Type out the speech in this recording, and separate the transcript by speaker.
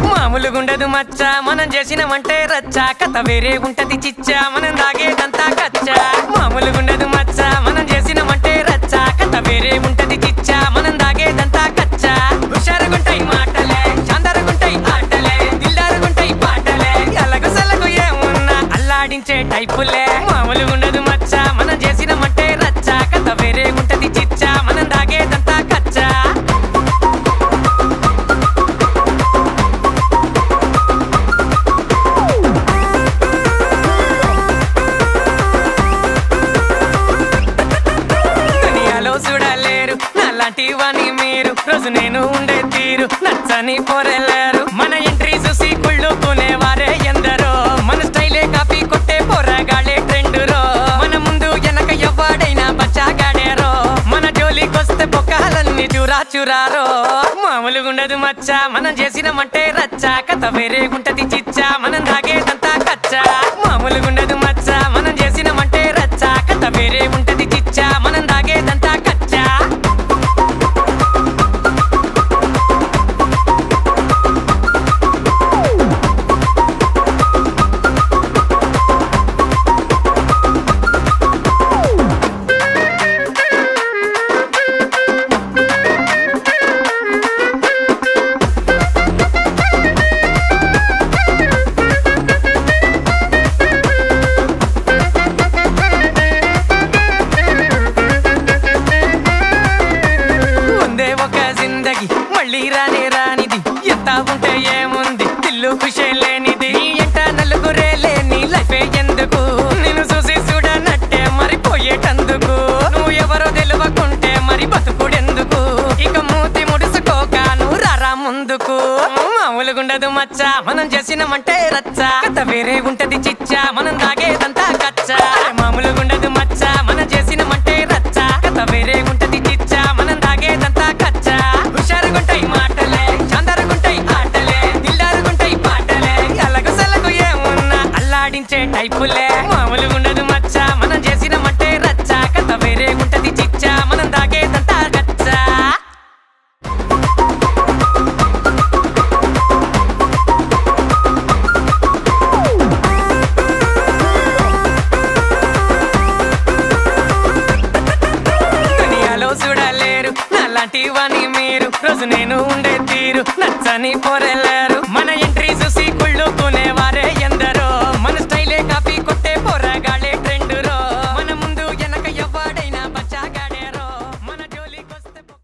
Speaker 1: మామూలుగుండదు మచ్చ మనం చేసినమంటే రచ్చ కథ వేరే ఉంటది చిచ్చా మనం దాగేదంతా కచ్చా మామూలుగుండదు మచ్చ మనం చేసినమంటే రచ్చ కథ వేరే ఉంటది చిచ్చా మనం దాగేదంతా కచ్చా హుషారుగుంటాయి మాటలే చాందరుగుంటాయి ఆటలే దిల్దారుగుంటాయి పాటలే ఎలగు సలగు ఏమున్నా అల్లాడించే టైపులే మామూలుగుండదు మచ్చ మనం చేసినమంటే రచ్చ కథ వేరే ఉంటది చిచ్చా మనం దాగేదంతా కచ్చా చూడలేరు నాలాంటి వాణి మీరు రోజు నేను ఉండే తీరు నచ్చని పోరెళ్ళారు మన ఎంట్రీ చూసి కుళ్ళుకునేవారే ఎందరో మన స్టైలే కాపీ కొట్టే పోరగాళ్ళే ట్రెండురో మన ముందు వెనక ఎవ్వడైనా బచ్చాగాడేరో మన జోలికొస్తే బొక్కలన్నీ చూరా చూరారో మామూలుగుండదు మచ్చ మనం చేసినమంటే రచ్చ కథ వేరే ఉంటది చిచ్చా మనం దాగేదంతా కచ్చా మామూలుగుండదు మచ్చ మనం చేసినమంటే రచ్చ కథ వేరే ఉంటది చిచ్చా మనం దాగేదంతా కచ్చా మళ్ళీ రానే రానిది ఎంత ఉంటే ఏముంది ఇల్లు ఖుషే లేనిది ఎంట నలుగురే లేని లైఫే ఎందుకు నేను చూసి చూడనట్టే మరిపోయేటందుకు నువ్వు ఎవరో తెలియకుంటే మరి బతుకుడెందుకు ఇక మూతి ముడుసుకోక నువ్వు రారా ముందుకు మామూలుగుండదు మచ్చ మనం చేసినమంటే రచ్చ కథ వేరే ఉంటది చిచ్చా మనం దాగేదంతా కచ్చా మామూలుగుండదు మచ్చ మనం చేసినమంటే రచ్చ కథ వేరే ఉంటది చిచ్చా మనం దాగేదంతా కచ్చా హుషారుగుంటాయి మాటలే చాందరుగుంటాయి ఆటలే దిల్దారుగుంటాయి పాటలే ఎలగు సలగు ఏమున్నా అల్లాడించే టైపులే మామూలుగుండదు మచ్చ మనం చేసినమంటే రచ్చ కథ వేరే ఉంటది చిచ్చా మనం దాగేదంతా కచ్చా చూడలేరు నాలాంటి వాణి మీరు రోజు నేను ఉండే తీరు నచ్చని పోరెళ్ళారు